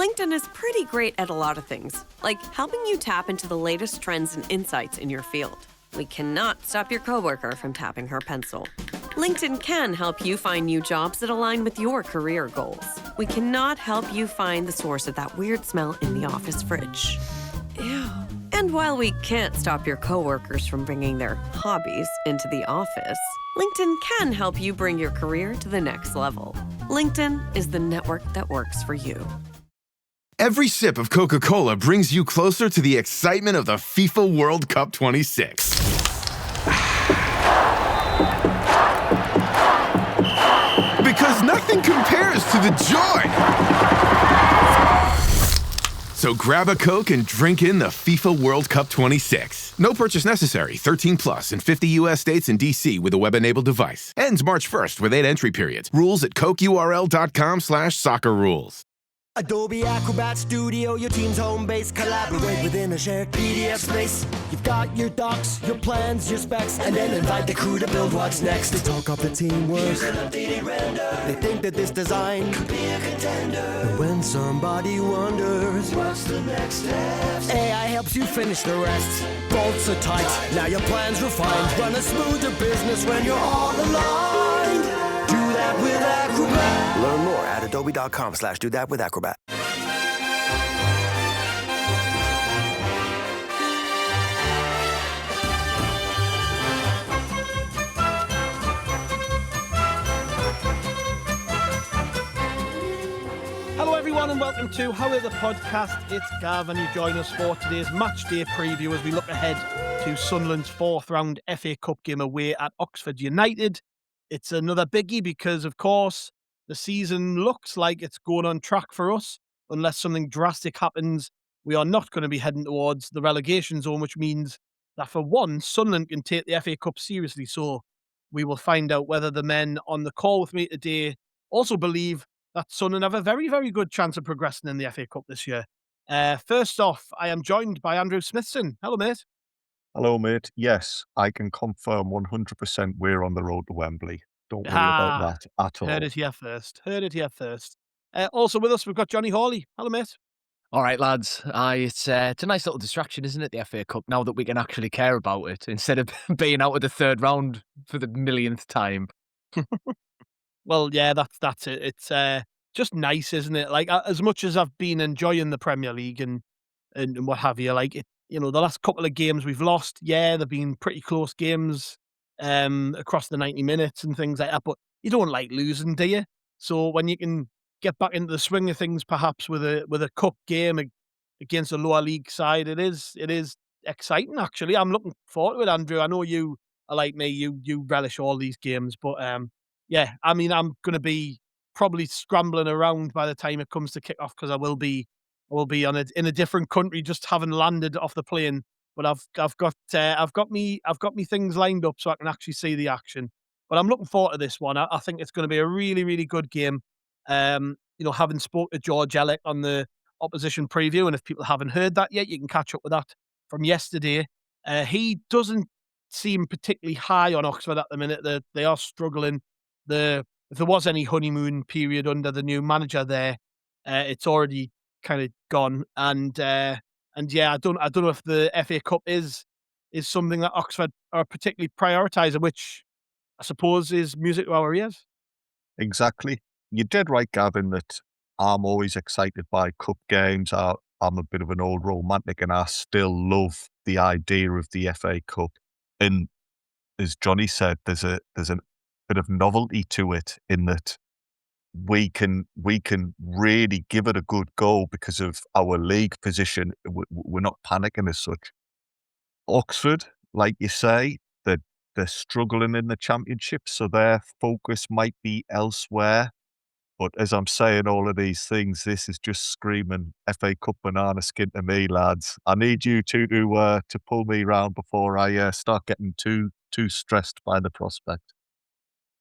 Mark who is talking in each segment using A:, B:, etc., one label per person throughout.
A: LinkedIn is pretty great at a lot of things, like helping you tap into the latest trends and insights in your field. We cannot stop your coworker from tapping her pencil. LinkedIn can help you find new jobs that align with your career goals. We cannot help you find the source of that weird smell in the office fridge. Ew. And while we can't stop your coworkers from bringing their hobbies into the office, LinkedIn can help you bring your career to the next level. LinkedIn is the network that works for you.
B: Every sip of Coca-Cola brings you closer to the excitement of the FIFA World Cup 26. Because nothing compares to the joy. So grab a Coke and drink in the FIFA World Cup 26. No purchase necessary. 13 plus in 50 U.S. states and D.C. with a web-enabled device. Ends March 1st with 8 entry periods. Rules at cokeurl.com/soccer rules.
C: Adobe Acrobat Studio, your team's home base. Collaborate within a shared PDF space. You've got your docs, your plans, your specs, and then invite the crew to build what's next. They talk up the teamwork. Here's an updated render. They think that this design could be a contender. And when somebody wonders what's the next step, AI helps you finish the rest. Bolts are tight, now your plan's refined. Run a smoother business when you're all aligned. Do that with Acrobat. Learn more at adobe.com/do-that-with-Acrobat.
D: Hello everyone and welcome to How Are the Podcast. It's Gav and you join us for today's match day preview as we look ahead to Sunderland's fourth round FA Cup game away at Oxford United. It's another biggie because, of course, the season looks like it's going on track for us. Unless something drastic happens, we are not going to be heading towards the relegation zone, which means that for once, Sunderland can take the FA Cup seriously. So we will find out whether the men on the call with me today also believe that Sunderland have a very, very good chance of progressing in the FA Cup this year. First off, I am joined by Andrew Smithson. Hello, mate.
E: Hello, mate. Yes, I can confirm 100% we're on the road to Wembley. Don't worry about that at all.
D: Heard it here first. Also with us, we've got Jonny Hawley. Hello, mate.
F: All right, lads. It's a nice little distraction, isn't it, the FA Cup, now that we can actually care about it, instead of being out of the third round for the millionth time.
D: Well, yeah, that's it. It's just nice, isn't it? Like, as much as I've been enjoying the Premier League and what have you, like, the last couple of games we've lost, yeah, they've been pretty close games across the 90 minutes and things like that, but you don't like losing, do you? So when you can get back into the swing of things, perhaps with a cup game against a lower league side, it is exciting, actually. I'm looking forward to it, Andrew. I know you are like me, you relish all these games, but yeah, I mean, I'm going to be probably scrambling around by the time it comes to kick off because I will be in a different country, just having landed off the plane. But I've got me things lined up so I can actually see the action. But I'm looking forward to this one. I think it's going to be a really, really good game. Having spoke to George Ellick on the opposition preview, and if people haven't heard that yet, you can catch up with that from yesterday. He doesn't seem particularly high on Oxford at the minute. They are struggling. If there was any honeymoon period under the new manager there, it's already kind of gone. And yeah, I don't know if the FA Cup is something that Oxford are particularly prioritising, which I suppose is music to our ears.
E: Exactly. You did right, Gavin, that I'm always excited by cup games. I'm a bit of an old romantic and I still love the idea of the FA Cup. And as Jonny said, there's a bit of novelty to it in that we can really give it a good go because of our league position. We're not panicking as such. Oxford, like you say, they're struggling in the Championship, so their focus might be elsewhere. But as I'm saying all of these things, this is just screaming FA Cup banana skin to me, lads. I need you two to pull me round before I start getting too stressed by the prospect.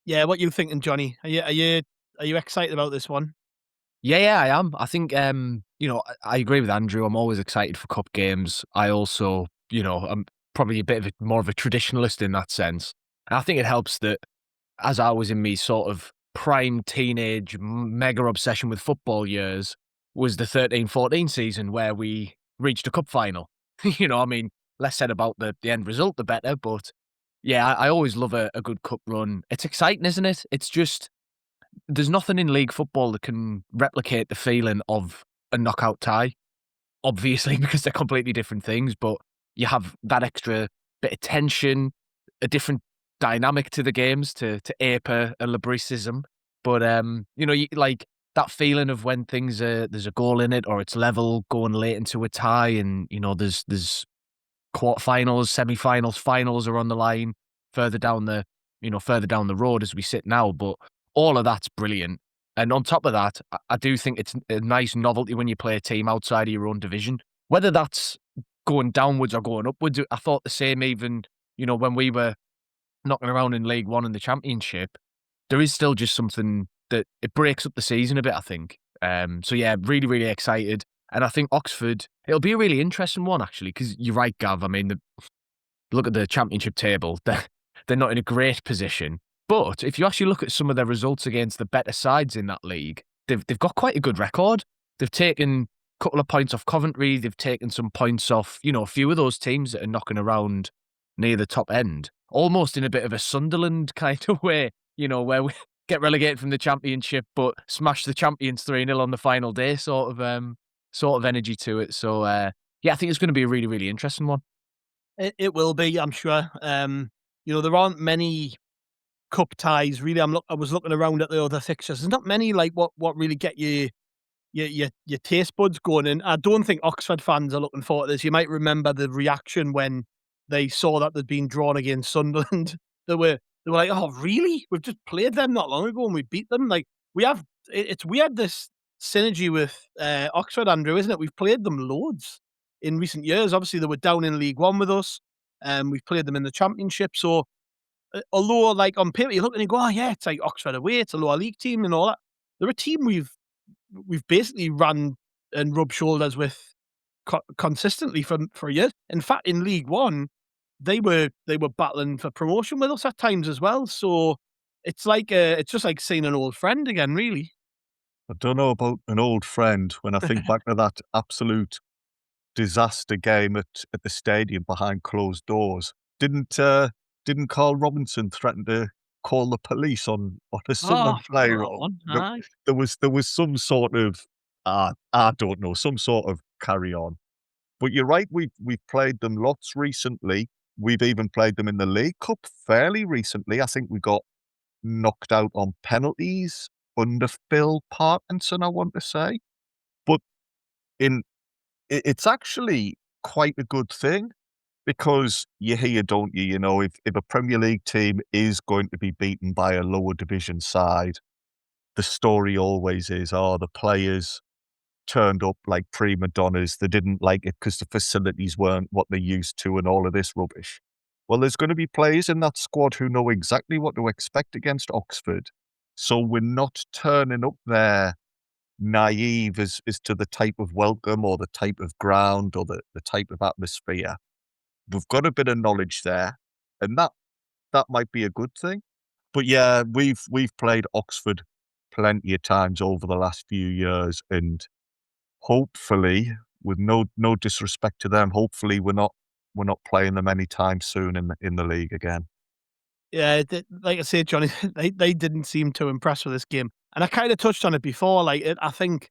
D: Yeah, what are you thinking, Jonny? Are you excited about this one?
F: Yeah, I am. I think I agree with Andrew. I'm always excited for cup games. I also, I'm probably a bit more of a traditionalist in that sense. And I think it helps that as I was in me sort of prime teenage mega obsession with football years, was the 13-14 season where we reached a cup final. I mean, less said about the end result, the better. But yeah, I always love a good cup run. It's exciting, isn't it? It's just, there's nothing in league football that can replicate the feeling of a knockout tie, obviously, because they're completely different things, but you have that extra bit of tension, a different dynamic to the games to ape a Labricism. But, like that feeling of when there's a goal in it or it's level going late into a tie and, there's quarterfinals, semi-finals, finals are on the line further down the road as we sit now. But all of that's brilliant. And on top of that, I do think it's a nice novelty when you play a team outside of your own division, whether that's going downwards or going upwards. I thought the same even, when we were knocking around in League One and the Championship. There is still just something that it breaks up the season a bit, I think. So yeah, really, really excited. And I think Oxford, it'll be a really interesting one, actually, because you're right, Gav. I mean, look at the Championship table. They're not in a great position. But if you actually look at some of their results against the better sides in that league, they've got quite a good record. They've taken a couple of points off Coventry. They've taken some points off, a few of those teams that are knocking around near the top end, almost in a bit of a Sunderland kind of way, where we get relegated from the Championship but smash the champions 3-0 on the final day, sort of energy to it. So yeah, I think it's going to be a really, really interesting one.
D: It will be, I'm sure. There aren't many cup ties really. I was looking around at the other fixtures. There's not many like what really get your taste buds going. And I don't think Oxford fans are looking forward to this. You might remember the reaction when they saw that they'd been drawn against Sunderland. They were like, "Oh, really? We've just played them not long ago and we beat them." Like it's weird, this synergy with Oxford, Andrew, isn't it? We've played them loads in recent years. Obviously, they were down in League One with us. We've played them in the Championship. So although, like, on paper, you look and you go, "Oh yeah, it's like Oxford away. It's a lower league team and all that." They're a team we've basically run and rubbed shoulders with consistently for years. In fact, in League One, they were battling for promotion with us at times as well. So it's like it's just like seeing an old friend again, really.
E: I don't know about an old friend when I think back to that absolute disaster game at the stadium behind closed doors. Didn't Carl Robinson threaten to call the police on a Sunderland player? There was some sort of I don't know, some sort of carry on. But you're right, we've played them lots recently. We've even played them in the League Cup fairly recently. I think we got knocked out on penalties under Phil Parkinson, I want to say. But it's actually quite a good thing, because you hear, don't you, if a Premier League team is going to be beaten by a lower division side, the story always is, the players turned up like prima donnas. They didn't like it because the facilities weren't what they used to and all of this rubbish. Well, there's going to be players in that squad who know exactly what to expect against Oxford. So we're not turning up there naive as to the type of welcome or the type of ground or the type of atmosphere. We've got a bit of knowledge there, and that might be a good thing. But yeah, we've played Oxford plenty of times over the last few years, and hopefully, with no disrespect to them, hopefully we're not playing them anytime soon in the league again.
D: Yeah, like I said, Jonny, they didn't seem too impressed with this game, and I kind of touched on it before. Like, I think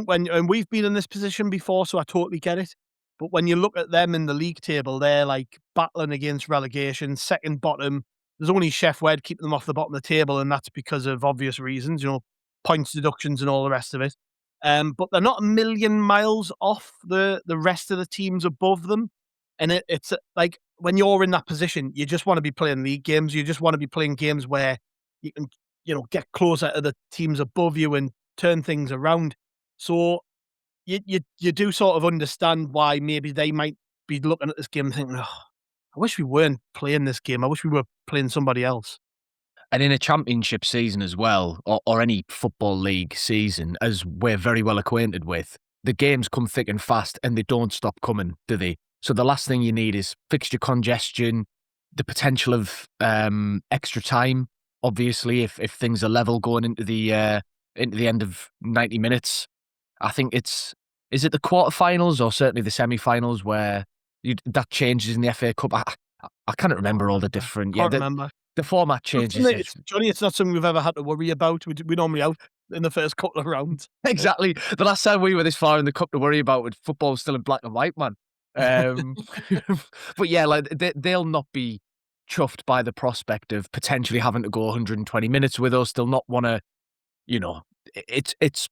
D: when we've been in this position before, so I totally get it. But when you look at them in the league table, they're like battling against relegation, second bottom. There's only Chef Wed keeping them off the bottom of the table, and that's because of obvious reasons, points deductions and all the rest of it. But they're not a million miles off the rest of the teams above them. And it's like, when you're in that position, you just want to be playing league games. You just want to be playing games where you can, get closer to the teams above you and turn things around. So you do sort of understand why maybe they might be looking at this game and thinking, "Oh, I wish we weren't playing this game. I wish we were playing somebody else."
F: And in a championship season as well, or any football league season, as we're very well acquainted with, the games come thick and fast and they don't stop coming, do they? So the last thing you need is fixture congestion, the potential of extra time. Obviously, if things are level going into the end of 90 minutes, I think is it the quarterfinals or certainly the semi-finals where that changes in the FA Cup? I can't remember all the different.
D: Can't remember.
F: The format changes.
D: Johnny, it's not something we've ever had to worry about. We normally out in the first couple of rounds.
F: Exactly. The last time we were this far in the cup to worry about, with football was still in black and white, man. But yeah, like they'll not be chuffed by the prospect of potentially having to go 120 minutes with us. They'll not want to, it's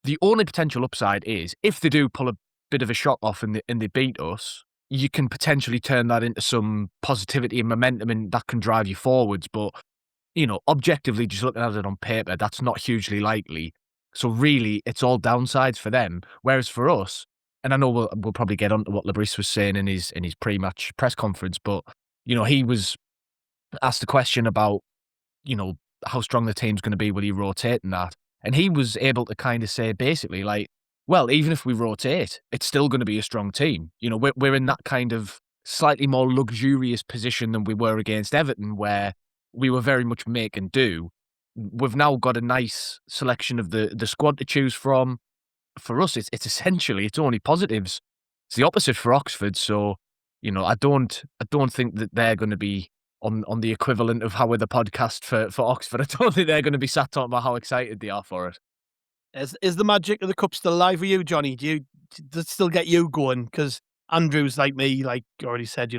F: the only potential upside is if they do pull a bit of a shock off and they beat us, you can potentially turn that into some positivity and momentum, and that can drive you forwards. But, objectively, just looking at it on paper, that's not hugely likely. So really, it's all downsides for them. Whereas for us, and I know we'll probably get onto what Lebris was saying in his pre-match press conference, but, he was asked a question about, how strong the team's going to be, will he rotate and that? And he was able to kind of say basically like, well, even if we rotate, it's still going to be a strong team. We're in that kind of slightly more luxurious position than we were against Everton, where we were very much make and do. We've now got a nice selection of the squad to choose from. For us, it's essentially, it's only positives. It's the opposite for Oxford. So, I don't think that they're going to be on the equivalent of how we're the podcast for Oxford. I don't think they're going to be sat talking about how excited they are for it.
D: Is the magic of the cup still alive for you, Johnny? Does it still get you going? Because Andrew's like me, like you already said,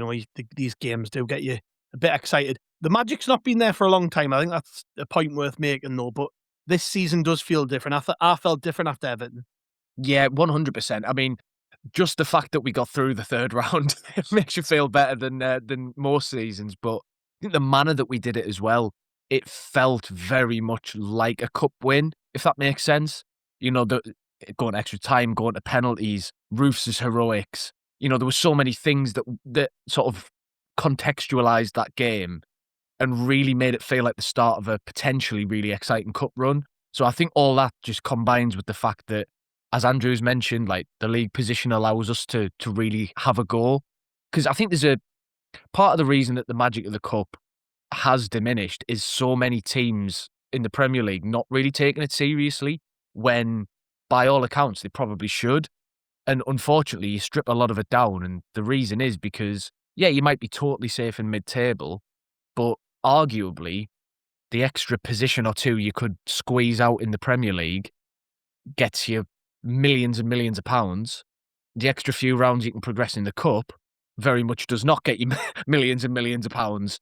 D: these games do get you a bit excited. The magic's not been there for a long time. I think that's a point worth making, though. But this season does feel different. I felt different after Everton.
F: Yeah, 100%. I mean, just the fact that we got through the third round, it makes you feel better than most seasons. But I think the manner that we did it as well, it felt very much like a cup win, if that makes sense. Going extra time, going to penalties, Roofs' heroics. There were so many things that sort of contextualized that game and really made it feel like the start of a potentially really exciting cup run. So I think all that just combines with the fact that, as Andrew's mentioned, like the league position allows us to really have a go. Because I think there's a part of the reason that the magic of the cup has diminished is so many teams in the Premier League not really taking it seriously when, by all accounts, they probably should. And unfortunately, you strip a lot of it down. And the reason is because, yeah, you might be totally safe in mid-table, but arguably the extra position or two you could squeeze out in the Premier League gets you millions and millions of pounds. The extra few rounds you can progress in the cup very much does not get you millions and millions of pounds.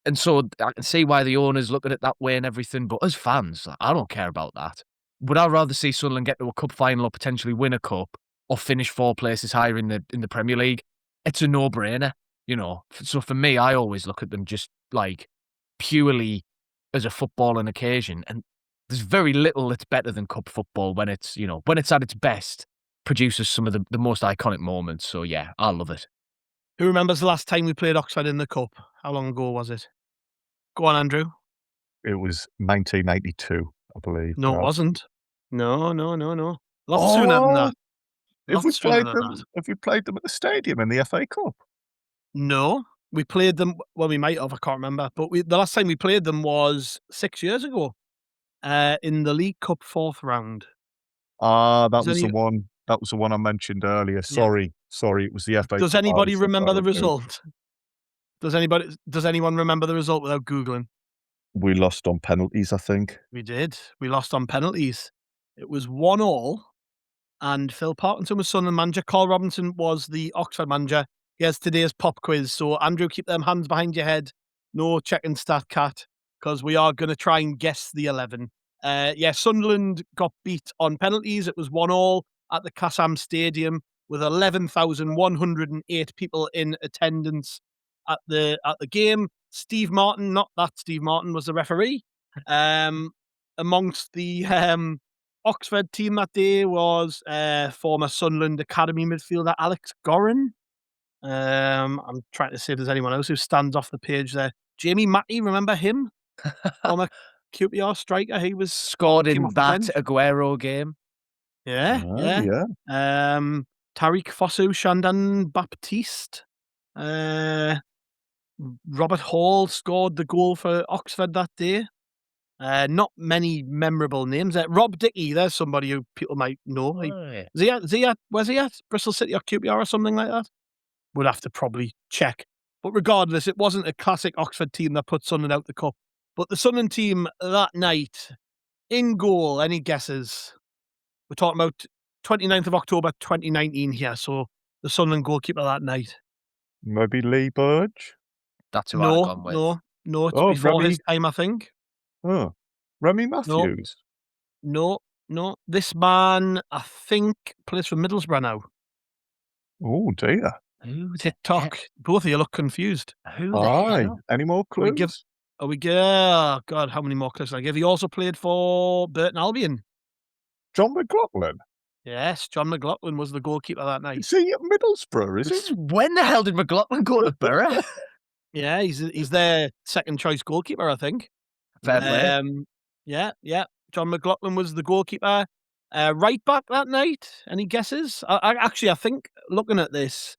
F: And so I can see why the owners look at it that way and everything. But as fans, I don't care about that. Would I rather see Sunderland get to a cup final or potentially win a cup or finish 4 places higher in the Premier League? It's a no-brainer, So for me, I always look at them just like purely as a footballing occasion. And there's very little that's better than cup football when it's at its best, produces some of the most iconic moments. So yeah, I love it.
D: Who remembers the last time we played Oxford in the cup? How long ago was it? Go on, Andrew.
E: It was 1992, I believe.
D: No, it wasn't. No. Lots
E: Oh,
D: sooner than that.
E: Have we played them at the stadium in the FA Cup?
D: No, we played them. Well, we might have. I can't remember. But the last time we played them was 6 years ago, in the League Cup 4th round.
E: That was the one. That was the one I mentioned earlier. Sorry, it was the FA.
D: Does anybody remember the result? Does anyone remember the result without Googling?
E: We lost on penalties, I think.
D: We did. We lost on penalties. It was 1-1, and Phil Parkinson was Sunderland manager. Carl Robinson was the Oxford manager. Here's today's pop quiz. So, Andrew, keep them hands behind your head. No checking stat cat, because we are going to try and guess the 11. Sunderland got beat on penalties. It was 1-1 at the Kassam Stadium with 11,108 people in attendance at the game. Steve Martin, not that Steve Martin, was the referee. Amongst the Oxford team that day was former Sunderland Academy midfielder Alex Gorin. I'm trying to see if there's anyone else who stands off the page there. Jamie Matty, remember him? Former QPR striker. He was
F: scored in that Aguero game.
D: Yeah. Tariq Fosu, Shandan Baptiste. Robert Hall scored the goal for Oxford that day. Not many memorable names. Rob Dickey, there's somebody who people might know. Where's he at? Bristol City or QPR or something like that? We'll have to probably check. But regardless, it wasn't a classic Oxford team that put Sunderland out the cup. But the Sunderland team that night, in goal, any guesses? We're talking about 29th of October 2019 here, so the Sunderland goalkeeper that night.
E: Maybe Lee Burge?
F: That's who I'd have gone with.
D: No, it's before
E: Remy.
D: his time, I think.
E: Oh, Remy Matthews?
D: No. This man, I think, plays for Middlesbrough now.
E: Oh, dear.
F: Who
D: TikTok. Both of you look confused.
F: Who the
E: Aye.
F: hell?
E: Any more
D: Are we
E: clues?
D: give- oh, God, how many more clues did I give? He also played for Burton Albion.
E: John McLaughlin?
D: Yes, John McLaughlin was the goalkeeper that night.
E: Is he at Middlesbrough, is he?
F: When the hell did McLaughlin go to Borough?
D: Yeah, he's their second choice goalkeeper, I think.
F: Fair play.
D: Yeah. John McLaughlin was the goalkeeper. Right back that night. Any guesses? I think looking at this,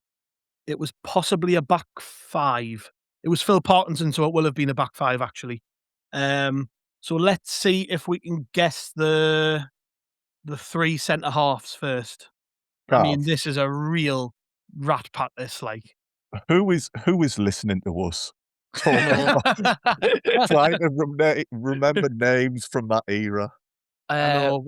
D: it was possibly a back five. It was Phil Parkinson, so it will have been a back five actually. So let's see if we can guess the three centre halves first. I mean,
E: Gav,
D: this is a real rat pack. This like.
E: who is listening to us? Trying to remember names from that era.
D: I know.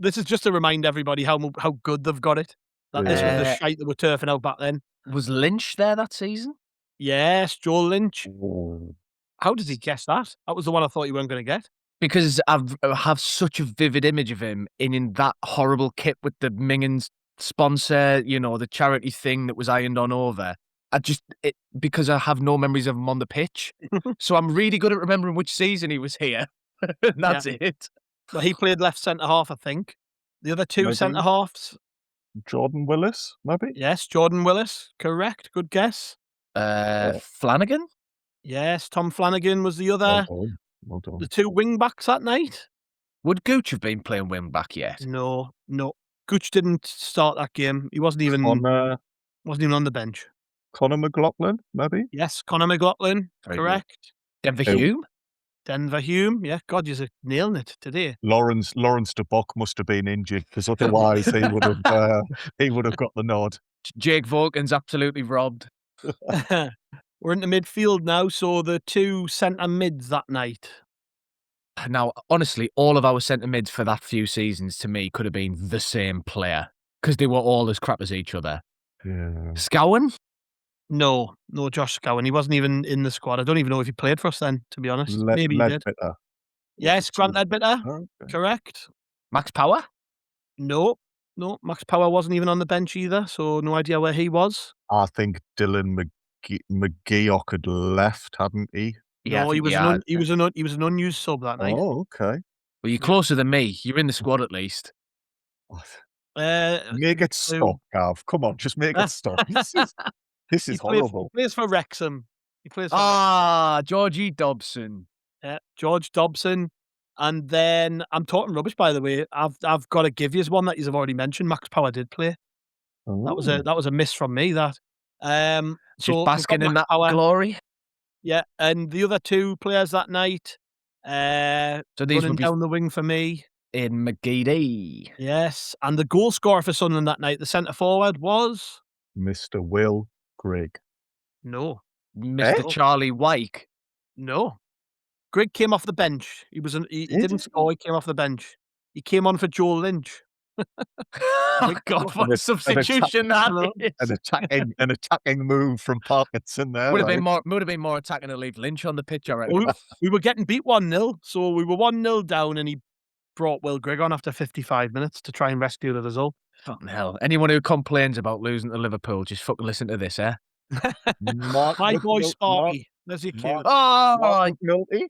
D: This is just to remind everybody how good they've got it. That this was the shite that were turfing out back then.
F: Was Lynch there that season?
D: Yes, Joel Lynch.
E: Oh.
D: How did he guess that? That was the one I thought you weren't going to get.
F: Because I have such a vivid image of him in that horrible kit with the Mingans sponsor, the charity thing that was ironed on over. Because I have no memories of him on the pitch. So I'm really good at remembering which season he was here. That's it.
D: Well, he played left centre half, I think. The other two
E: Maybe.
D: centre halves.
E: Jordan Willis, maybe?
D: Yes, Jordan Willis. Correct. Good guess.
F: Flanagan?
D: Yes, Tom Flanagan was the other.
E: Well done.
D: The two wing backs that night.
F: Would Gooch have been playing wing back yet?
D: No. Gooch didn't start that game. He wasn't even on the bench.
E: Conor McLaughlin, maybe?
D: Yes, Conor McLaughlin.
F: Very
D: Correct.
F: Denver
E: Who?
F: Hume?
D: Denver Hume. Yeah, God, you're nailing it today.
E: Lawrence de Bock must have been injured because otherwise he would have got the nod.
F: Jake Vaughan's absolutely robbed.
D: We're into midfield now, so the two centre mids that night.
F: Now, honestly, all of our centre mids for that few seasons to me could have been the same player because they were all as crap as each other.
E: Yeah.
F: Scowen?
D: No, Josh Scowen. He wasn't even in the squad. I don't even know if he played for us then, to be honest. Maybe he did.
E: Ledbetter.
D: Yes, Grant Ledbetter.
E: Okay.
D: Correct.
F: Max Power?
D: No, Max Power wasn't even on the bench either, so no idea where he was.
E: I think Dylan McGeoch had left, hadn't he?
F: Yeah,
D: No, he was an unused sub that night.
E: Oh, okay.
F: Well, you're closer than me. You're in the squad at least.
E: Make it stop, Gav. Come on, just make it stop. This is horrible.
D: He plays for Wrexham.
F: Georgie Dobson.
D: Yeah, George Dobson. And then I'm talking rubbish, by the way. I've got to give you one that you've already mentioned. Max Power did play.
E: Oh.
D: That was a miss from me. That.
F: Just basking in that glory.
D: Yeah, and the other two players that night.
F: So these
D: running
F: would be
D: down the wing for me.
F: in McGeady.
D: Yes, and the goal scorer for Sunderland that night, the centre forward was
E: Mr. Will Grigg.
D: no.
F: Mr. Charlie Wyke.
D: No. Grigg came off the bench. He didn't score. He came off the bench. He came on for Joel Lynch.
F: Oh God, what a substitution that is!
E: An attacking move from Parkinson there.
F: Would have been more attacking to leave Lynch on the pitch, I reckon.
D: We were getting beat 1-0, so we were 1-0 down, and he brought Will Grigg on after 55 minutes to try and rescue the result.
F: Fucking hell! Anyone who complains about losing to Liverpool, just fucking listen to this, eh?
D: My boy Sparky. There's your cue.
E: Mark McNulty.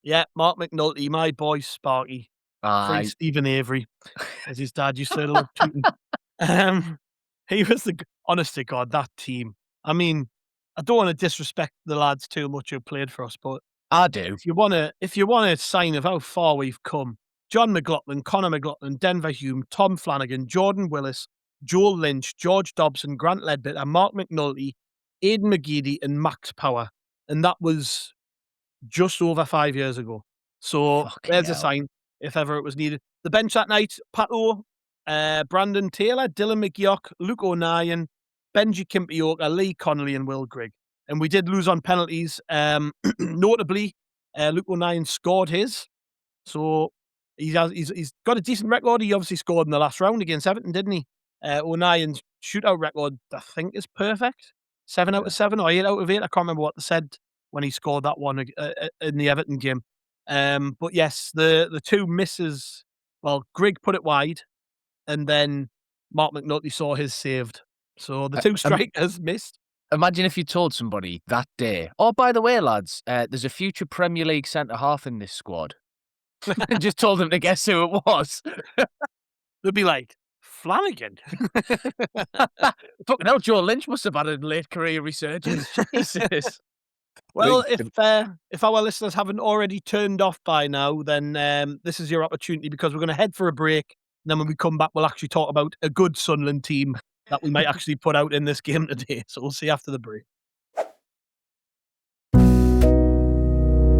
D: Yeah, Mark McNulty, my boy Sparky. Free Stephen Avery, as his dad used to love tweeting. He was honest to God, that team. I mean, I don't want to disrespect the lads too much who played for us, but
F: I do.
D: If you want a sign of how far we've come, John McLaughlin, Conor McLaughlin, Denver Hume, Tom Flanagan, Jordan Willis, Joel Lynch, George Dobson, Grant Ledbetter, Mark McNulty, Aidan McGeady, and Max Power. And that was just over 5 years ago. So
F: Fucking
D: there's a
F: hell.
D: sign if ever it was needed. The bench that night, Pato, Brandon Taylor, Dylan McGeoch, Luke O'Nien, Benji Kimpioka, Lee Connolly, and Will Grigg. And we did lose on penalties. Notably, Luke O'Nien scored his. So he's got a decent record. He obviously scored in the last round against Everton, didn't he? O'Nien's shootout record, I think, is perfect. 7 out of 7 or 8 out of 8. I can't remember what they said when he scored that one in the Everton game. But yes, the two misses. Well, Grigg put it wide, and then Mark McNulty saw his saved. So the two strikers missed.
F: Imagine if you told somebody that day, oh, by the way, lads, there's a future Premier League centre-half in this squad. And just told them to guess who it was.
D: They'd be like, Flanagan?
F: Fucking hell, Joe Lynch must have had a late career resurgence. Jesus.
D: Well, if our listeners haven't already turned off by now, then this is your opportunity, because we're going to head for a break. And then when we come back, we'll actually talk about a good Sunderland team that we might actually put out in this game today. So we'll see after the break.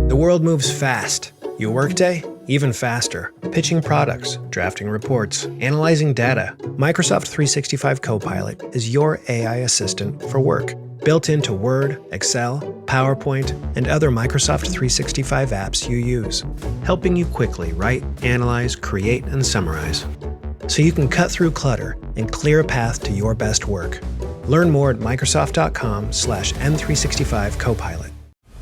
G: The world moves fast. Your workday, even faster. Pitching products, drafting reports, analyzing data. Microsoft 365 Copilot is your AI assistant for work. Built into Word, Excel, PowerPoint, and other Microsoft 365 apps you use. Helping you quickly write, analyze, create, and summarize. So you can cut through clutter and clear a path to your best work. Learn more at Microsoft.com/M365 Copilot.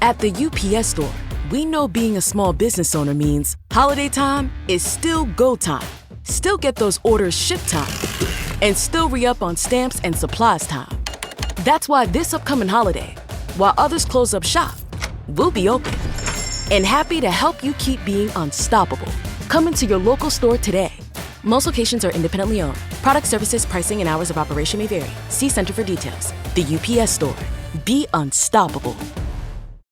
H: At the UPS Store, we know being a small business owner means holiday time is still go time. Still get those orders shipped time. And still re-up on stamps and supplies time. That's why this upcoming holiday, while others close up shop, we'll be open. And happy to help you keep being unstoppable. Come into your local store today. Most locations are independently owned. Product, services, pricing, and hours of operation may vary. See Center for details. The UPS Store. Be unstoppable.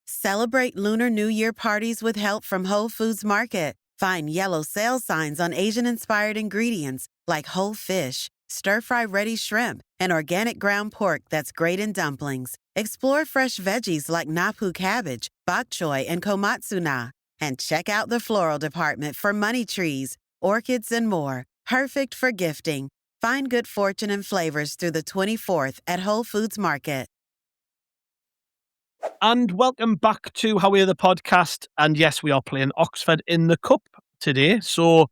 I: Celebrate Lunar New Year parties with help from Whole Foods Market. Find yellow sale signs on Asian-inspired ingredients like whole fish, stir-fry ready shrimp, and organic ground pork that's great in dumplings. Explore fresh veggies like napu cabbage, bok choy, and komatsu na. And check out the floral department for money trees, orchids, and more. Perfect for gifting. Find good fortune and flavors through the 24th at Whole Foods Market.
D: And welcome back to How We're the Podcast. And yes, we are playing Oxford in the Cup today. So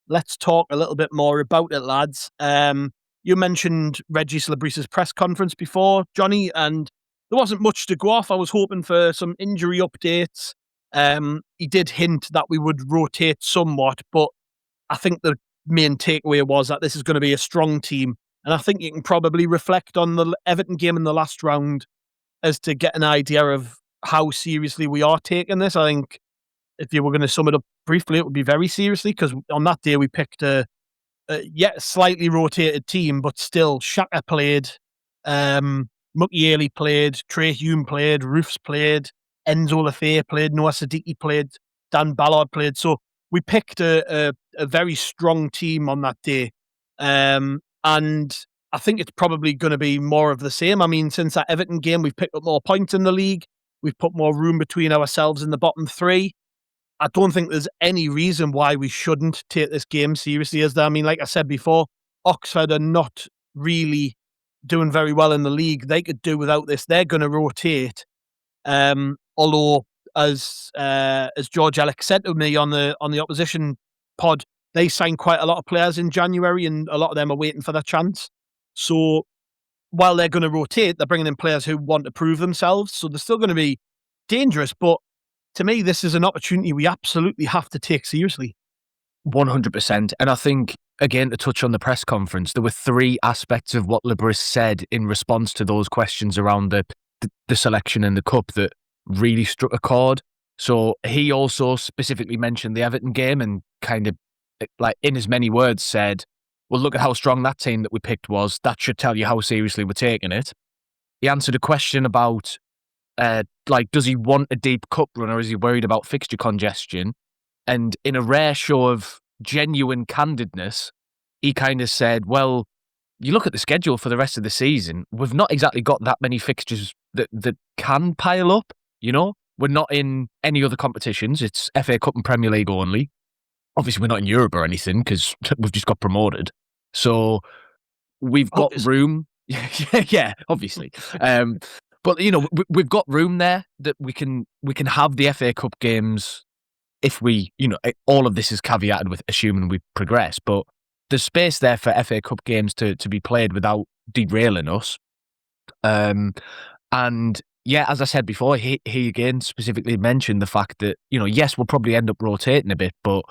D: let's talk a little bit more about it, lads. You mentioned Reggie Celebris's press conference before, Jonny, and there wasn't much to go off. I was hoping for some injury updates. He did hint that we would rotate somewhat, but I think the main takeaway was that this is going to be a strong team. And I think you can probably reflect on the Everton game in the last round as to get an idea of how seriously we are taking this. I think if you were going to sum it up briefly, it would be very seriously, because on that day we picked a slightly rotated team, but still Shaka played, Mukiele played, Trey Hume played, Roofs played, Enzo Lafay played, Noah Siddiqui played, Dan Ballard played. So we picked a very strong team on that day. And I think it's probably going to be more of the same. I mean, since that Everton game, we've picked up more points in the league. We've put more room between ourselves and the bottom three. I don't think there's any reason why we shouldn't take this game seriously. I mean, like I said before, Oxford are not really doing very well in the league. They could do without this. They're going to rotate. Although, as George Alex said to me on the opposition pod, they signed quite a lot of players in January, and a lot of them are waiting for their chance. So while they're going to rotate, they're bringing in players who want to prove themselves. So they're still going to be dangerous. But to me, this is an opportunity we absolutely have to take seriously.
F: 100%. And I think, again, to touch on the press conference, there were 3 aspects of what Lebris said in response to those questions around the selection in the Cup that really struck a chord. So he also specifically mentioned the Everton game and kind of, like, in as many words said, well, look at how strong that team that we picked was. That should tell you how seriously we're taking it. He answered a question about, does he want a deep cup run, or is he worried about fixture congestion? And in a rare show of genuine candidness, he kind of said, well, you look at the schedule for the rest of the season, we've not exactly got that many fixtures that can pile up, you know? We're not in any other competitions. It's FA Cup and Premier League only. Obviously, we're not in Europe or anything because we've just got promoted. So we've got room. Yeah, obviously. But we've got room there that we can have the FA Cup games if we, all of this is caveated with assuming we progress. But there's space there for FA Cup games to be played without derailing us. And yeah, as I said before, he again specifically mentioned the fact that, yes, we'll probably end up rotating a bit, but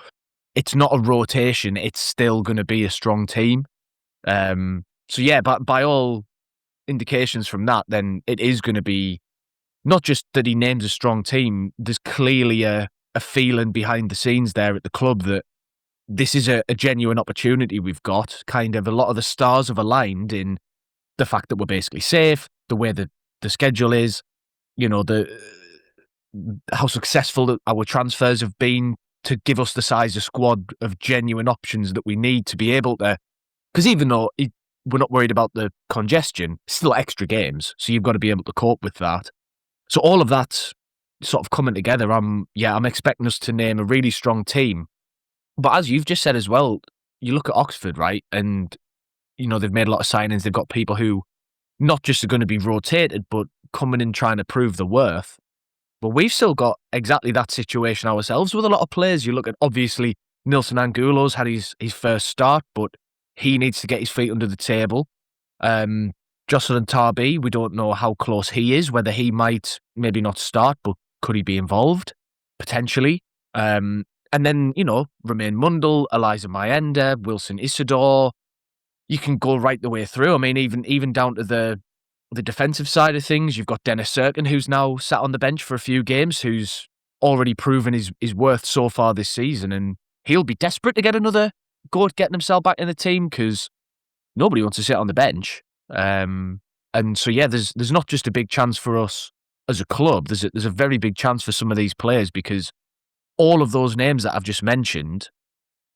F: it's not a rotation. It's still going to be a strong team. So yeah, but by all indications from that, then it is going to be not just that he names a strong team. There's clearly a feeling behind the scenes there at the club that this is a genuine opportunity we've got. Kind of a lot of the stars have aligned in the fact that we're basically safe, the way that the schedule is, how successful our transfers have been to give us the size of squad of genuine options that we need to be able to. Because even though we're not worried about the congestion, it's still extra games, so you've got to be able to cope with that. So all of that's sort of coming together. I'm expecting us to name a really strong team. But as you've just said as well, you look at Oxford, right? And, they've made a lot of signings. They've got people who not just are going to be rotated, but coming in trying to prove the worth. But we've still got exactly that situation ourselves with a lot of players. You look at, obviously, Nilson Angulo's had his first start, but he needs to get his feet under the table. Jocelyn Tarby, we don't know how close he is, whether he might maybe not start, but could he be involved? Potentially. And then, Romain Mundell, Eliza Mayenda, Wilson Isidore. You can go right the way through. I mean, even down to the defensive side of things, you've got Dennis Serkin, who's now sat on the bench for a few games, who's already proven his worth so far this season. And he'll be desperate to get another go at getting himself back in the team because nobody wants to sit on the bench. And so, yeah, there's not just a big chance for us as a club. There's a very big chance for some of these players because all of those names that I've just mentioned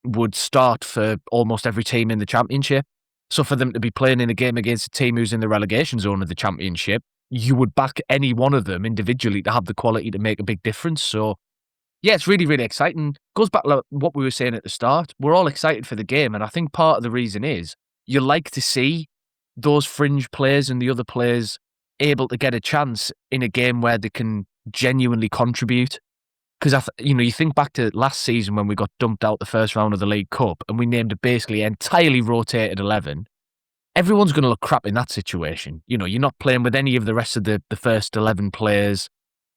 F: would start for almost every team in the Championship. So for them to be playing in a game against a team who's in the relegation zone of the Championship, you would back any one of them individually to have the quality to make a big difference. So, yeah, it's really, really exciting. Goes back to what we were saying at the start. We're all excited for the game, and I think part of the reason is you like to see those fringe players and the other players able to get a chance in a game where they can genuinely contribute. Because, you think back to last season when we got dumped out the first round of the League Cup and we named a basically entirely rotated 11. Everyone's going to look crap in that situation. You're not playing with any of the rest of the first 11 players.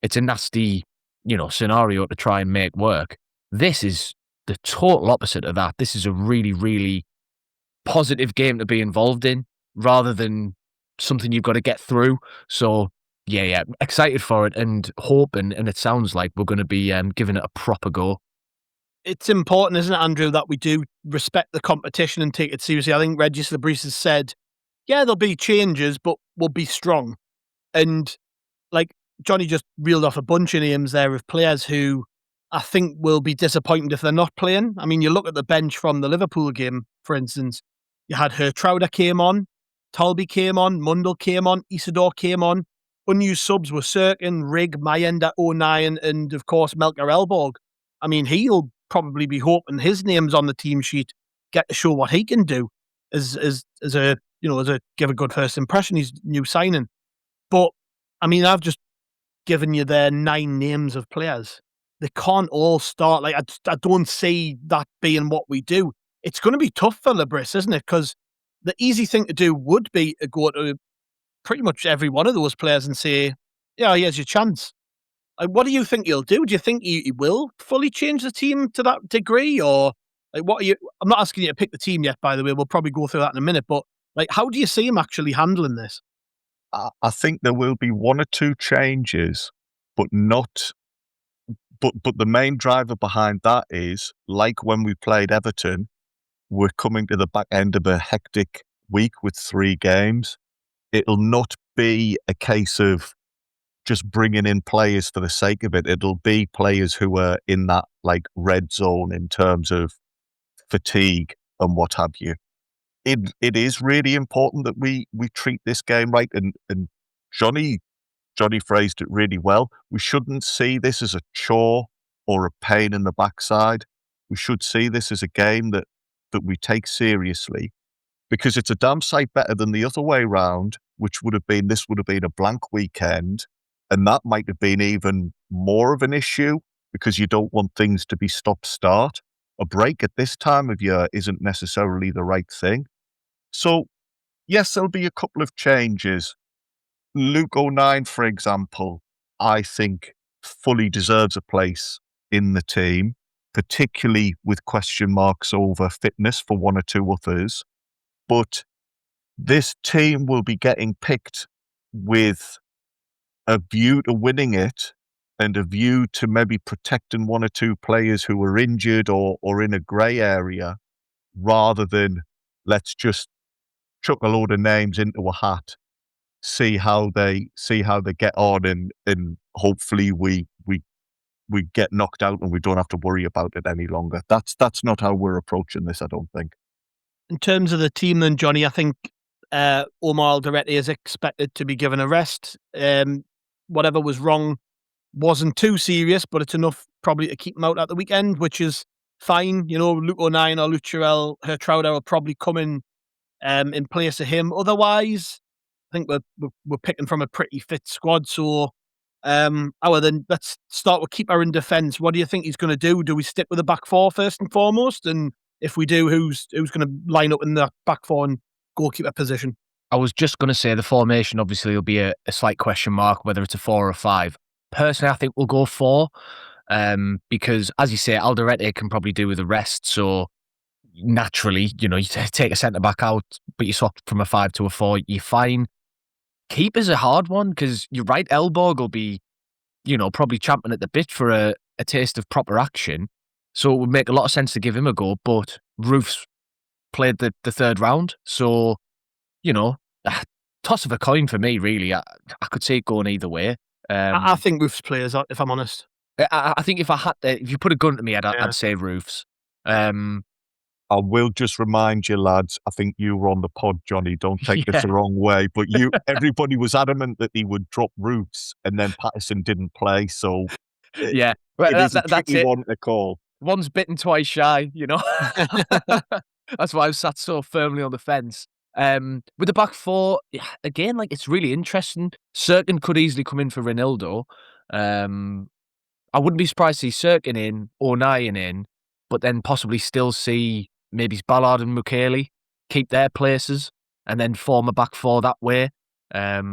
F: It's a nasty, scenario to try and make work. This is the total opposite of that. This is a really, really positive game to be involved in rather than something you've got to get through. So, yeah, excited for it and hoping, and it sounds like we're going to be giving it a proper go.
D: It's important, isn't it, Andrew, that we do respect the competition and take it seriously. I think Reggie Labrise has said, yeah, there'll be changes, but we'll be strong. And like Jonny just reeled off a bunch of names there of players who I think will be disappointed if they're not playing. I mean, you look at the bench from the Liverpool game, for instance, you had Hertrauder came on, Talby came on, Mundell came on, Isidore came on. Unused subs were Serkin, Rig, Mayenda, O'Nien, and of course Melker Elborg. I mean, he'll probably be hoping his name's on the team sheet, get to show what he can do as a give a good first impression. He's new signing, but I mean, I've just given you their 9 names of players. They can't all start. Like I don't see that being what we do. It's going to be tough for Labrise, isn't it? Because the easy thing to do would be to go to pretty much every one of those players and say, yeah, here's your chance. What do you think he'll do? Do you think he will fully change the team to that degree? Or like, what are you? I'm not asking you to pick the team yet, by the way. We'll probably go through that in a minute. But like, how do you see him actually handling this?
E: I think there will be 1 or 2 changes, but not. But the main driver behind that is, like when we played Everton, we're coming to the back end of a hectic week with 3 games. It'll not be a case of just bringing in players for the sake of it. It'll be players who are in that like red zone in terms of fatigue and what have you. It is really important that we treat this game right. And Jonny Jonny phrased it really well. We shouldn't see this as a chore or a pain in the backside. We should see this as a game that we take seriously, because it's a damn sight better than the other way round, which would have been a blank weekend, and that might have been even more of an issue because you don't want things to be stop-start. A break at this time of year isn't necessarily the right thing. So, yes, there'll be a couple of changes. Luke O'Nien, for example, I think fully deserves a place in the team, particularly with question marks over fitness for one or two others. But this team will be getting picked with a view to winning it and a view to maybe protecting one or two players who are injured or in a grey area, rather than let's just chuck a load of names into a hat, see how they get on, and hopefully we get knocked out and we don't have to worry about it any longer. That's not how we're approaching this, I don't think.
D: In terms of the team then, Jonny, I think Omar Alderete is expected to be given a rest. Whatever was wrong wasn't too serious, but it's enough probably to keep him out at the weekend, which is fine. You know, Luke O'Nien or Lucherel Hertrauder will probably come in place of him. Otherwise, I think we're picking from a pretty fit squad. So, then let's start with keeper in defence. What do you think he's going to do? Do we stick with the back four first and foremost? And if we do, who's going to line up in the back four and goalkeeper position?
F: I was just going to say the formation obviously will be a slight question mark, whether it's a 4 or a 5. Personally, I think we'll go 4 because, as you say, Alderete can probably do with the rest. So naturally, you take a centre-back out, but you swap from a 5 to a 4, you're fine. Keeper's a hard one because you're right, Elborg will be, probably champing at the bit for a taste of proper action. So it would make a lot of sense to give him a go, but Roof's played the third round. So, toss of a coin for me, really. I could see it going either way.
D: I think Roof's players, if I'm honest.
F: I think if you put a gun to me, I'd say Roof's.
E: I will just remind you, lads, I think you were on the pod, Jonny. Don't take this the wrong way, but everybody was adamant that he would drop Roofs, and then Patterson didn't play. So
F: it
E: is a tricky one to call.
F: One's bitten, twice shy, That's why I've sat so firmly on the fence. With the back four, again, it's really interesting. Serkin could easily come in for Ronaldo. I wouldn't be surprised to see Serkin in, O'Nien in, but then possibly still see maybe Ballard and Mukiele keep their places and then form a back four that way. I'd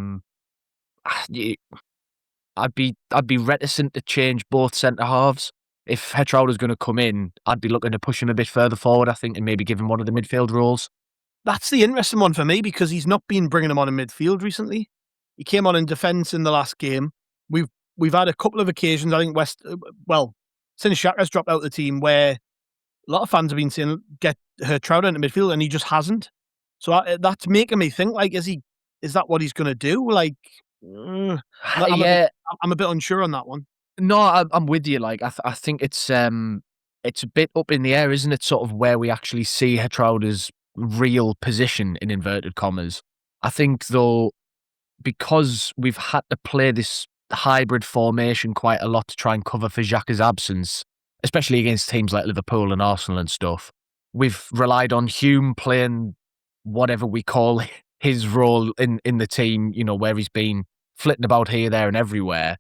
F: be reticent to change both centre halves. If Hertrauder's going to come in, I'd be looking to push him a bit further forward, I think, and maybe give him one of the midfield roles.
D: That's the interesting one for me because he's not been bringing him on in midfield recently. He came on in defence in the last game. We've had a couple of occasions, I think since Xhaka's dropped out of the team, where a lot of fans have been saying, get Hertrauder into midfield, and he just hasn't. So that's making me think, is that what he's going to do? I'm a bit unsure on that one.
F: No, I'm with you. I think it's a bit up in the air, isn't it? Sort of where we actually see Hertrauder's real position in inverted commas. I think though, because we've had to play this hybrid formation quite a lot to try and cover for Xhaka's absence, especially against teams like Liverpool and Arsenal and stuff, we've relied on Hume playing whatever we call his role in the team, where he's been flitting about here, there and everywhere.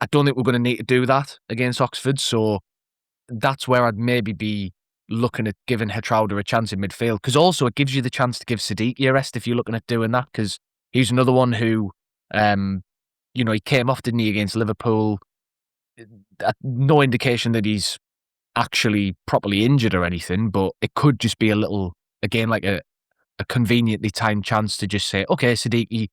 F: I don't think we're going to need to do that against Oxford, so that's where I'd maybe be looking at giving Hertrauder a chance in midfield, because also it gives you the chance to give Siddiqui a rest if you're looking at doing that, because he's another one who, he came off, didn't he, against Liverpool. No indication that he's actually properly injured or anything, but it could just be a little, again, a conveniently timed chance to just say, okay, Siddiqui,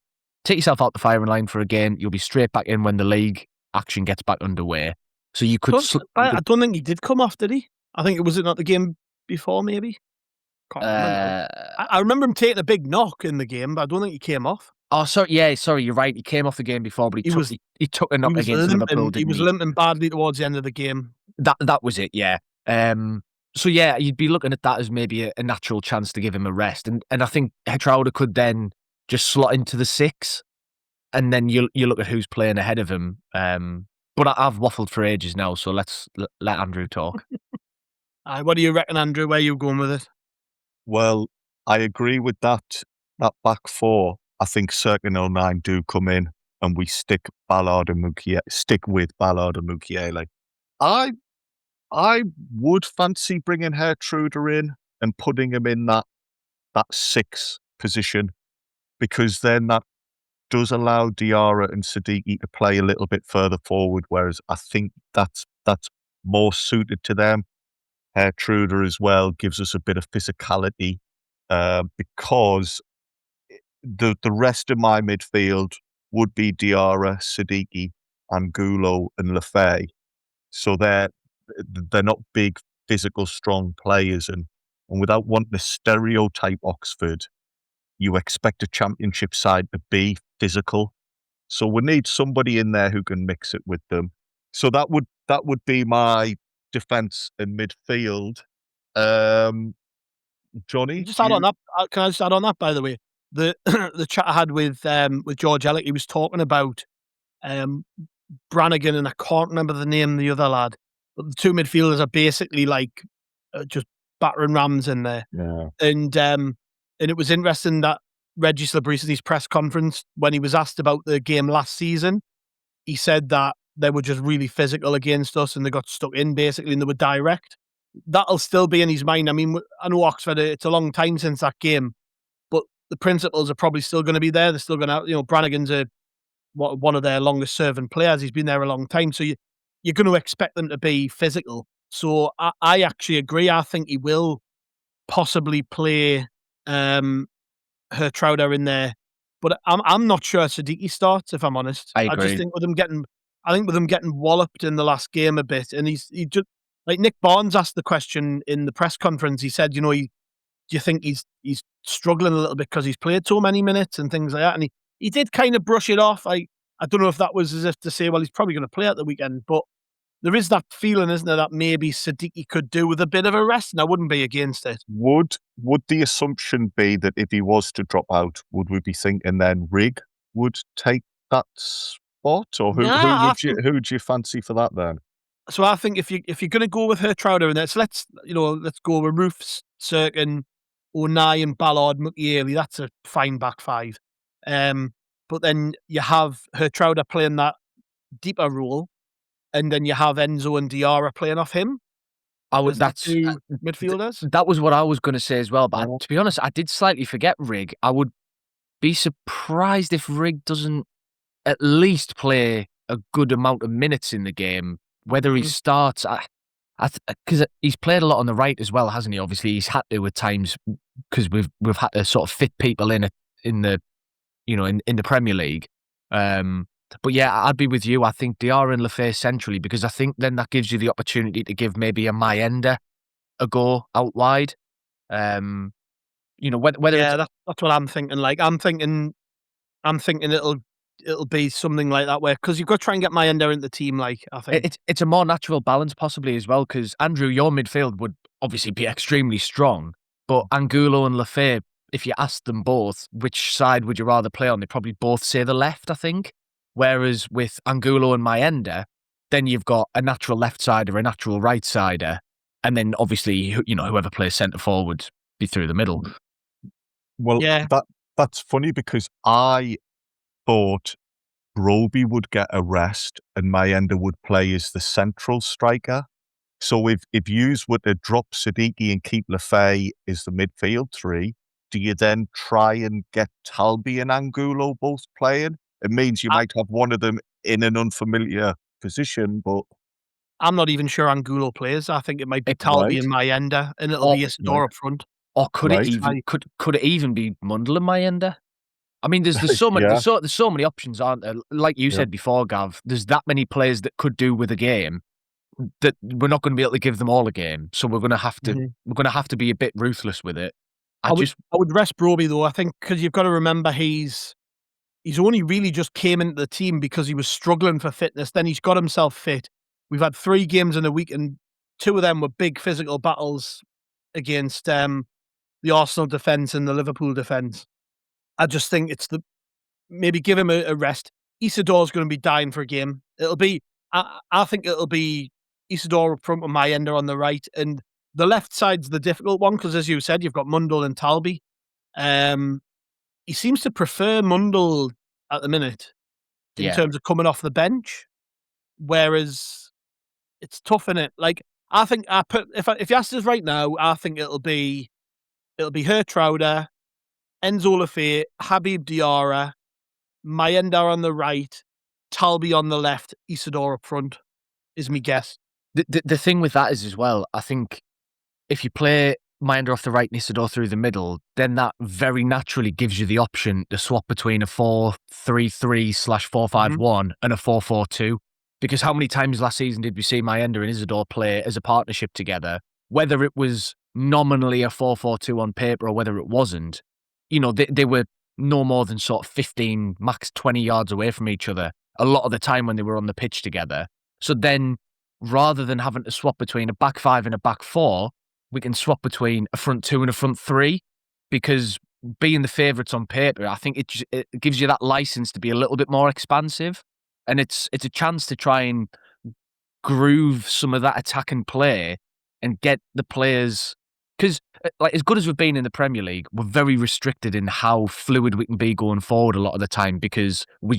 F: take yourself out the firing line for a game. You'll be straight back in when the league action gets back underway. So you could...
D: I don't think he did come off, did he? I think was it not the game before, maybe? Can't remember. I remember him taking a big knock in the game, but I don't think he came off.
F: Oh, sorry, you're right. He came off the game before, but he took a knock against Liverpool, didn't he?
D: He was limping badly towards the end of the game.
F: That was it, yeah. So yeah, you'd be looking at that as maybe a natural chance to give him a rest. And I think Hertrauder could then just slot into the 6 and then you look at who's playing ahead of him. But I've waffled for ages now, so let's let Andrew talk.
D: What do you reckon, Andrew? Where are you going with it?
E: Well, I agree with that back four. I think circa 09 do come in and we stick with Ballard and Mukiele. I would fancy bringing Hertruder in and putting him in that 6 position, because then that does allow Diarra and Siddiqui to play a little bit further forward, whereas I think that's more suited to them. Hertruder as well gives us a bit of physicality, because the rest of my midfield would be Diarra, Siddiqui, Angulo and Lefay. So they're not big, physical, strong players, and without wanting to stereotype Oxford, you expect a championship side to be physical. So we need somebody in there who can mix it with them. So that would be my defence and midfield. Johnny,
D: Just add on that. Can I just add on that? By the way, the the chat I had with George Ellick, he was talking about Brannigan, and I can't remember the name of the other lad, but the two midfielders are basically like just battering rams in there.
E: Yeah.
D: And it was interesting that Reggie Slabrisi's press conference, when he was asked about the game last season, he said that they were just really physical against us and they got stuck in basically and they were direct. That'll still be in his mind. I mean, I know Oxford, it's a long time since that game, but the principles are probably still going to be there. They're still going to, Brannigan's one of their longest serving players. He's been there a long time. So you're going to expect them to be physical. So I actually agree. I think he will possibly play Hertruder in there, but I'm not sure Siddiqui starts, if I'm honest.
F: I agree.
D: I just think with them getting walloped in the last game a bit, and he just, like Nick Barnes asked the question in the press conference. He said, do you think he's struggling a little bit because he's played so many minutes and things like that? And he did kind of brush it off. I don't know if that was as if to say, well, he's probably going to play at the weekend, but there is that feeling, isn't there, that maybe Siddiqui could do with a bit of a rest, and I wouldn't be against it.
E: Would the assumption be that if he was to drop out, would we be thinking then Rig would take that spot, or who would you fancy for that then?
D: So I think if you're going to go with Hertruder in there, so let's go with Roofs, Sirkin, O'Neill and Ballard, Mukiele. That's a fine back five. But then you have Hertruder playing that deeper role, and then you have Enzo and Diarra playing off him.
F: That's
D: two midfielders.
F: That was what I was going to say as well. But to be honest, I did slightly forget Rig. I would be surprised if Rig doesn't at least play a good amount of minutes in the game. Whether he starts, because he's played a lot on the right as well, hasn't he? Obviously, he's had to at times because we've had to sort of fit people in the Premier League. But yeah, I'd be with you. I think Diarra and Lefay centrally, because I think then that gives you the opportunity to give maybe a Mayenda a go out wide. Whether
D: that's what I'm thinking. Like I'm thinking it'll be something like that, where because you've got to try and get Mayenda into the team. Like I think
F: it's a more natural balance possibly as well. Because Andrew, your midfield would obviously be extremely strong, but Angulo and Lefay, if you asked them both which side would you rather play on, they probably both say the left, I think. Whereas with Angulo and Mayenda, then you've got a natural left sider, a natural right sider, and then obviously whoever plays centre forward be through the middle.
E: Well,
D: yeah,
E: that's funny because I thought Broby would get a rest and Mayenda would play as the central striker. So if you were to drop Siddiqui and keep Lefay as the midfield three, do you then try and get Talby and Angulo both playing? It means you might have one of them in an unfamiliar position, but
D: I'm not even sure Angulo plays. I think it might be Talby and Mayenda, and it'll be Isidore up front.
F: Or could it even be Mundell and Mayenda? I mean, there's so many there's so many options, aren't there? Like you said before, Gav, there's that many players that could do with a game that we're not going to be able to give them all a game. So we're going to have to be a bit ruthless with it. I
D: would rest Broby though. I think because you've got to remember he's only really just came into the team because he was struggling for fitness. Then he's got himself fit. We've had 3 games in a week, and 2 of them were big physical battles against the Arsenal defence and the Liverpool defence. I just think it's maybe give him a rest. Isidore's going to be dying for a game. I think it'll be Isidore up front with Mayenda on the right, and the left side's the difficult one because, as you said, you've got Mundle and Talby. He seems to prefer Mundle at the minute in terms of coming off the bench, whereas it's tough, innit? Like, I think if you asked us right now, I think it'll be Hertrauder, Enzo Lafay, Habib Diarra, Mayenda on the right, Talby on the left, Isidore up front, is my guess.
F: The thing with that is as well, I think if you play Mayenda off the right and Isidore through the middle, then that very naturally gives you the option to swap between a 4-3-3/4-5-1 and a 4-4-2. Because how many times last season did we see Mayenda and Isidore play as a partnership together, whether it was nominally a 4-4-2 on paper or whether it wasn't? You know, they were no more than sort of 15, max 20 yards away from each other a lot of the time when they were on the pitch together. So then, rather than having to swap between a back five and a back four, we can swap between a front two and a front three, because being the favourites on paper, I think it gives you that license to be a little bit more expansive, and it's a chance to try and groove some of that attacking play and get the players, because like as good as we've been in the Premier League, we're very restricted in how fluid we can be going forward a lot of the time, because we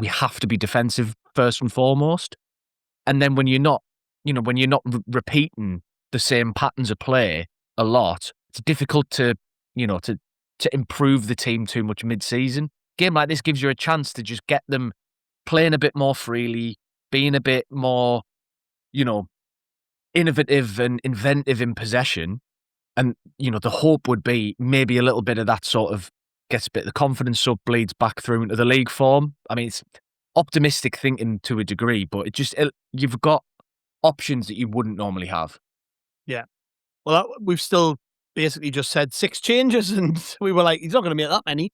F: have to be defensive first and foremost. And then when you're not repeating the same patterns of play a lot, it's difficult to improve the team too much mid-season. Game like this gives you a chance to just get them playing a bit more freely, being a bit more, innovative and inventive in possession. And, the hope would be maybe a little bit of that sort of gets a bit of the confidence up, bleeds back through into the league form. I mean, it's optimistic thinking to a degree, but you've got options that you wouldn't normally have.
D: Yeah. Well, we've still basically just said 6 changes, and we were like, he's not going to make that many.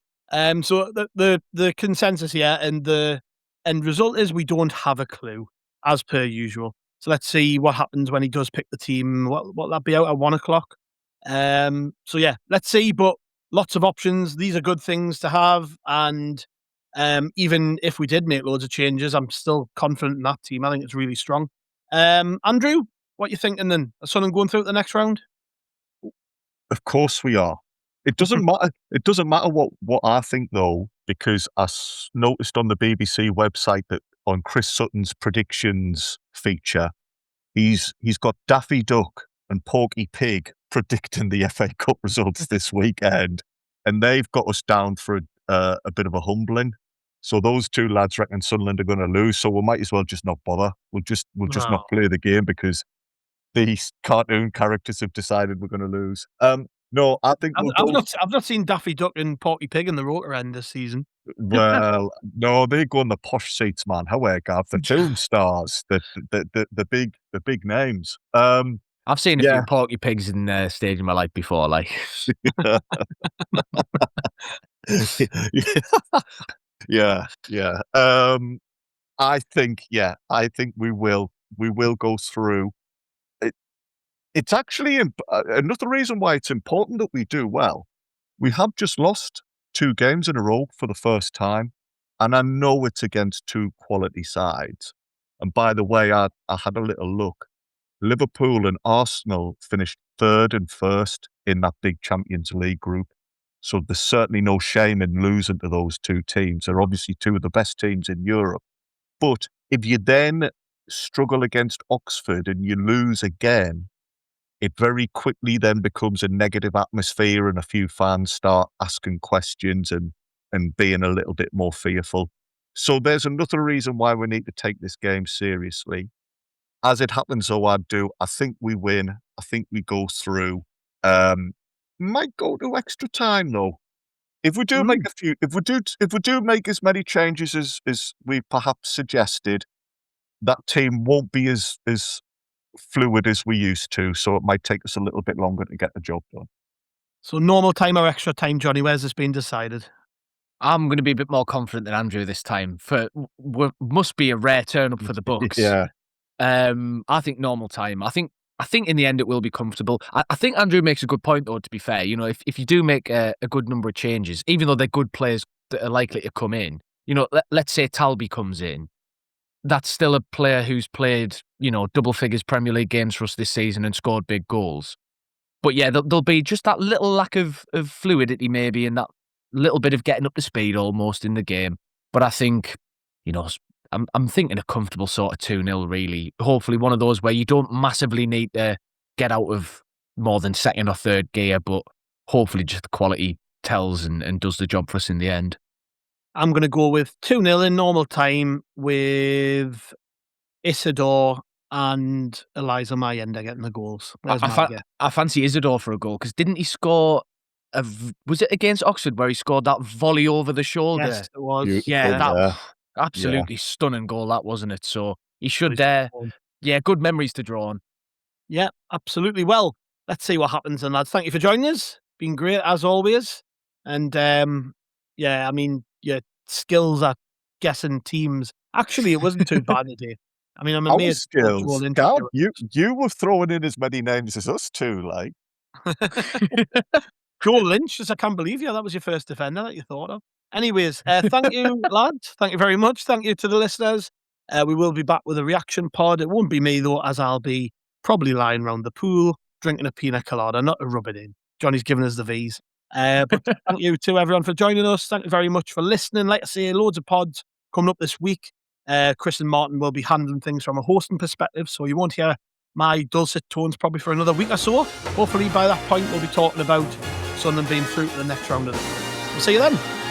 D: So the consensus here and the end result is we don't have a clue, as per usual. So let's see what happens when he does pick the team. What'll that be out at 1 o'clock? So yeah, let's see. But lots of options. These are good things to have. And even if we did make loads of changes, I'm still confident in that team. I think it's really strong. Andrew, what you thinking then? Are Sunderland going through the next round?
E: Of course we are. It doesn't matter. It doesn't matter what I think though, because I noticed on the BBC website that on Chris Sutton's predictions feature, he's got Daffy Duck and Porky Pig predicting the FA Cup results this weekend, and they've got us down for a bit of a humbling. So those two lads reckon Sunderland are going to lose. So we might as well just not bother. We'll just not play the game because these cartoon characters have decided we're going to lose. No, I think
D: I've not seen Daffy Duck and Porky Pig in the rotor end this season.
E: Well, no, they go on the posh seats, man. How Gav, the Toon Stars, the big names.
F: I've seen a few Porky Pigs in stage in my life before, like.
E: Yeah. I think we will go through. It's actually another reason why it's important that we do well. We have just lost 2 games in a row for the first time, and I know it's against 2 quality sides. And by the way, I had a little look. Liverpool and Arsenal finished 3rd and 1st in that big Champions League group. So there's certainly no shame in losing to those 2 teams. They're obviously 2 of the best teams in Europe. But if you then struggle against Oxford and you lose again, it very quickly then becomes a negative atmosphere and a few fans start asking questions and being a little bit more fearful. So there's another reason why we need to take this game seriously. As it happens, though, I think we win. I think we go through. Might go to extra time though. If we do make as many changes as we perhaps suggested, that team won't be as fluid as we used to, so it might take us a little bit longer to get the job done.
D: So normal time or extra time, Johnny? Where's this been decided?
F: I'm going to be a bit more confident than Andrew this time. Must be a rare turn up for the Bucks.
E: Yeah.
F: I think normal time. I think in the end it will be comfortable. I think Andrew makes a good point though, to be fair. If you do make a good number of changes, even though they're good players that are likely to come in. Let's say Talby comes in. That's still a player who's played, double figures Premier League games for us this season and scored big goals. But yeah, there'll be just that little lack of fluidity maybe, and that little bit of getting up to speed almost in the game. But I think, I'm thinking a comfortable sort of 2-0 really. Hopefully one of those where you don't massively need to get out of more than second or third gear, but hopefully just the quality tells and does the job for us in the end.
D: I'm going to go with 2-0 in normal time with Isidore and Eliza Mayenda getting the goals.
F: I fancy Isidore for a goal, because didn't he score, was it against Oxford where he scored that volley over the shoulder?
D: Yes, it was.
E: Beautiful,
F: Yeah, that absolutely stunning goal, that, wasn't it? So he should, good memories to draw on.
D: Yeah, absolutely. Well, let's see what happens then, lads. Thank you for joining us. Been great as always. And your skills at guessing teams. Actually, it wasn't too bad today. I mean, I'm amazed.
E: God, you were throwing in as many names as us two, like.
D: Joel Lynch, I can't believe that was your first defender that you thought of. Anyways, thank you, lads. Thank you very much. Thank you to the listeners. We will be back with a reaction pod. It won't be me, though, as I'll be probably lying around the pool, drinking a pina colada, not to rub it in. Johnny's giving us the V's. But thank you to everyone for joining us. Thank you very much for listening. Like I say, loads of pods coming up this week. Chris and Martin will be handling things from a hosting perspective, so you won't hear my dulcet tones probably for another week or so. Hopefully by that point we'll be talking about Sunderland being through to the next round of the league. We'll see you then.